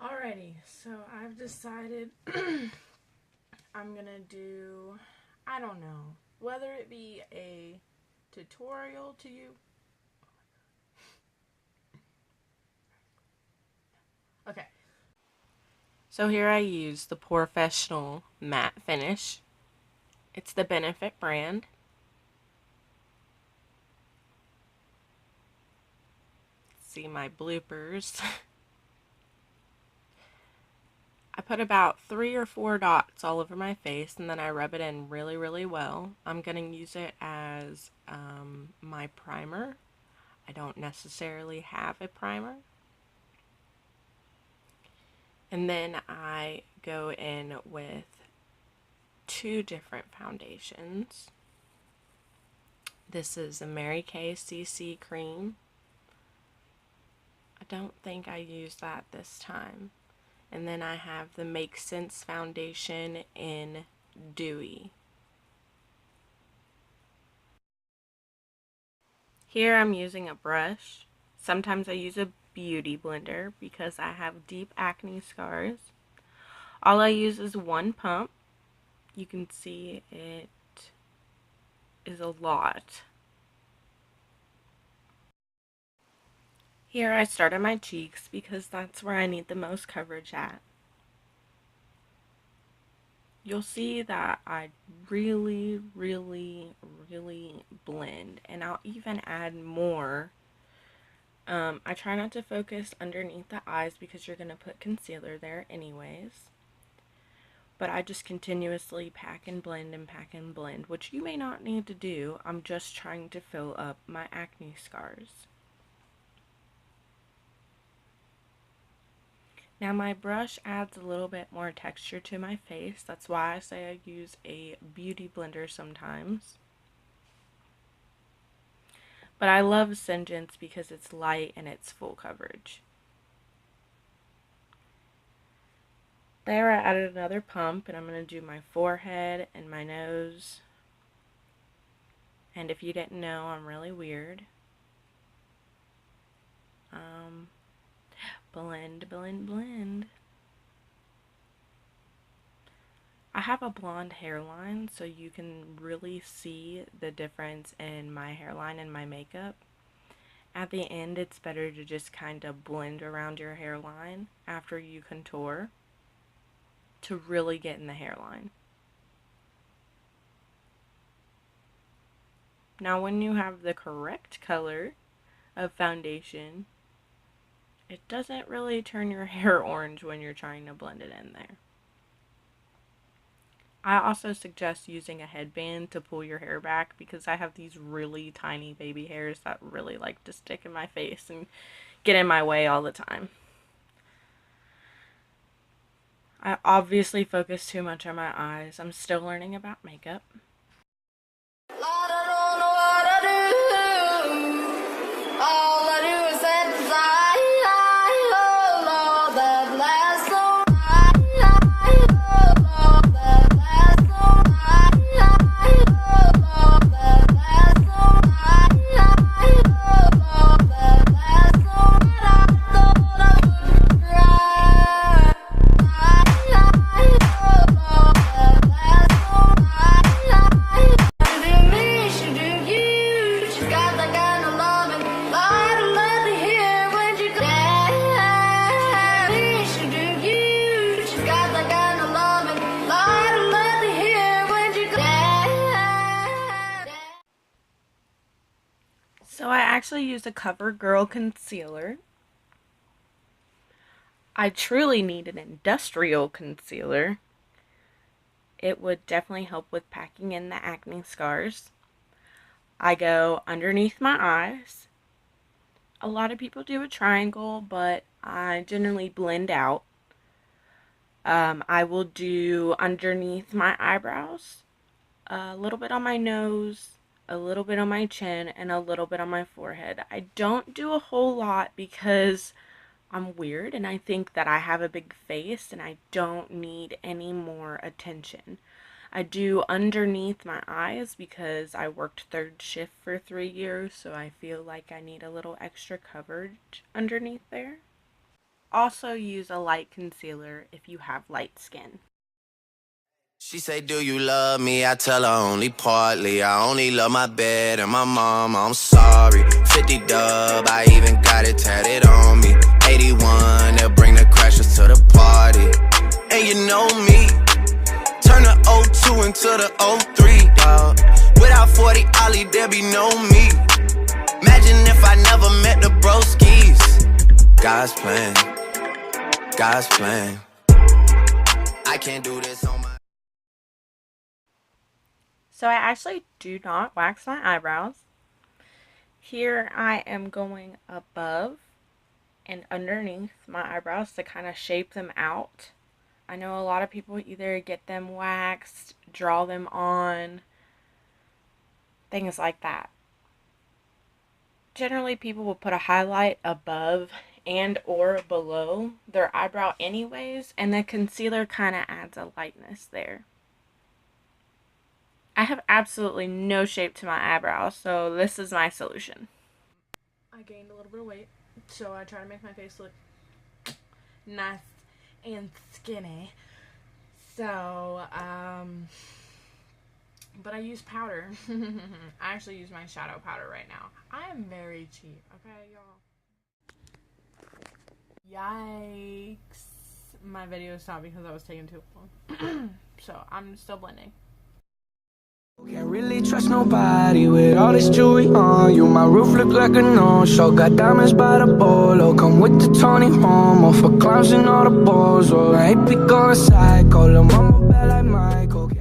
Alrighty, so I've decided I'm gonna do, I don't know, whether it be a tutorial to you. Okay. So here I use the Professional Matte Finish. It's the Benefit brand. See my bloopers. I put about 3 or 4 dots all over my face, and then I rub it in really, really well. I'm going to use it as my primer. I don't necessarily have a primer. And then I go in with 2 different foundations. This is a Mary Kay CC cream. I don't think I used that this time. And then I have the MakeSense foundation in Dewy. Here I'm using a brush. Sometimes I use a beauty blender because I have deep acne scars. All I use is 1 pump. You can see it is a lot. Here I start at my cheeks because that's where I need the most coverage at. You'll see that I really, really, really blend, and I'll even add more. I try not to focus underneath the eyes because you're going to put concealer there anyways. But I just continuously pack and blend, which you may not need to do. I'm just trying to fill up my acne scars. Now my brush adds a little bit more texture to my face. That's why I say I use a beauty blender sometimes. But I love Singen's because it's light and it's full coverage. There I added another pump, and I'm going to do my forehead and my nose. And if you didn't know, I'm really weird. Blend, blend, blend. I have a blonde hairline, so you can really see the difference in my hairline and my makeup. At the end, it's better to just kind of blend around your hairline after you contour to really get in the hairline. Now, when you have the correct color of foundation, it doesn't really turn your hair orange when you're trying to blend it in there. I also suggest using a headband to pull your hair back because I have these really tiny baby hairs that really like to stick in my face and get in my way all the time. I obviously focus too much on my eyes. I'm still learning about makeup. So I actually use a Covergirl concealer. I truly need an industrial concealer. It would definitely help with packing in the acne scars. I go underneath my eyes. A lot of people do a triangle, but I generally blend out. I will do underneath my eyebrows, a little bit on my nose, a little bit on my chin, and a little bit on my forehead. I don't do a whole lot because I'm weird and I think that I have a big face and I don't need any more attention. I do underneath my eyes because I worked 3rd shift for 3 years, so I feel like I need a little extra coverage underneath there. also use a light concealer if you have light skin. She say, do you love me? I tell her only partly. I only love my bed and my mom, I'm sorry. 50 dub, I even got it tatted on me. 81, they'll bring the crashers to the party. And you know me, turn the 02 into the 03, dog. Without 40 Ollie, there be no me. Imagine if I never met the broskies. God's plan, God's plan. I can't do this on my... So I actually do not wax my eyebrows. Here I am going above and underneath my eyebrows to kind of shape them out. I know a lot of people either get them waxed, draw them on, things like that. Generally, people will put a highlight above and or below their eyebrow anyways, and the concealer kind of adds a lightness there. I have absolutely no shape to my eyebrows, so this is my solution. I gained a little bit of weight, so I try to make my face look nice and skinny. So, but I use powder. I actually use my shadow powder right now. I am very cheap, okay, y'all? Yikes. My video stopped because I was taking too long. So, I'm still blending. Can't really trust nobody with all this jewelry on you. My roof look like a no-show. Got diamonds by the bolo. Come with the Tony Homo for clowns and all the balls. Oh, I ain't be going psycho. Lil' mama bad like Michael.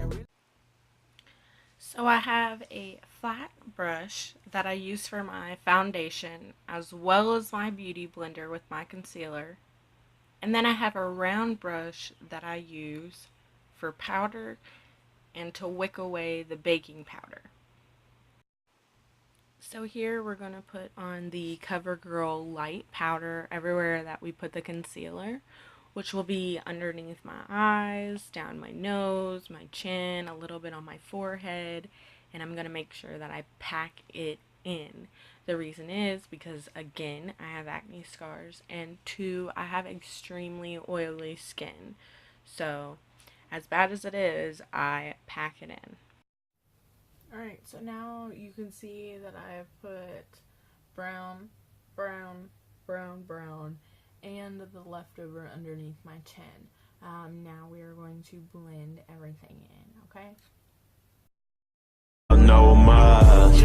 So I have a flat brush that I use for my foundation as well as my beauty blender with my concealer. And then I have a round brush that I use for powder and to wick away the baking powder. So here we're going to put on the Covergirl light powder everywhere that we put the concealer, which will be underneath my eyes, down my nose, my chin, a little bit on my forehead, and I'm going to make sure that I pack it in. The reason is because, again, I have acne scars, and 2, I have extremely oily skin. So as bad as it is, I pack it in. Alright, so now you can see that I have put brown, brown, brown, brown, and the leftover underneath my chin. Now we are going to blend everything in, okay? No much.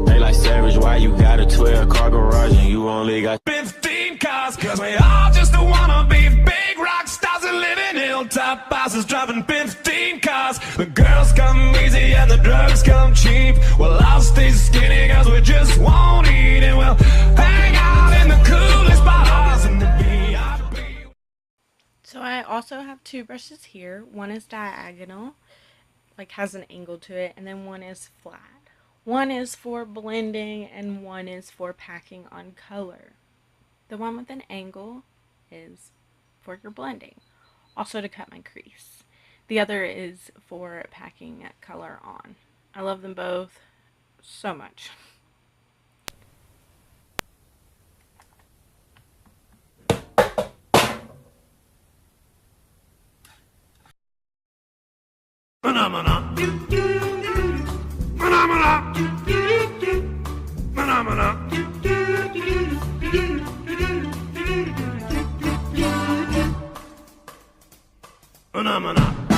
They like Savage, why you got a 12-car garage and you only got 15 cars? Cause we all just wanna be big rock stars and live in hilltop houses driving 15 cars. The girls come easy and the drugs come cheap. Well, I'll stay skinny cause we just won't eat, and we'll hang out in the coolest bars in the VIP. So I also have 2 brushes here. One is diagonal, like has an angle to it, and then one is flat. One is for blending and one is for packing on color. The one with an angle is for your blending, also to cut my crease. The other is for packing color on. I love them both so much. Phenomena. Phenomena. Phenomena. Phenomena.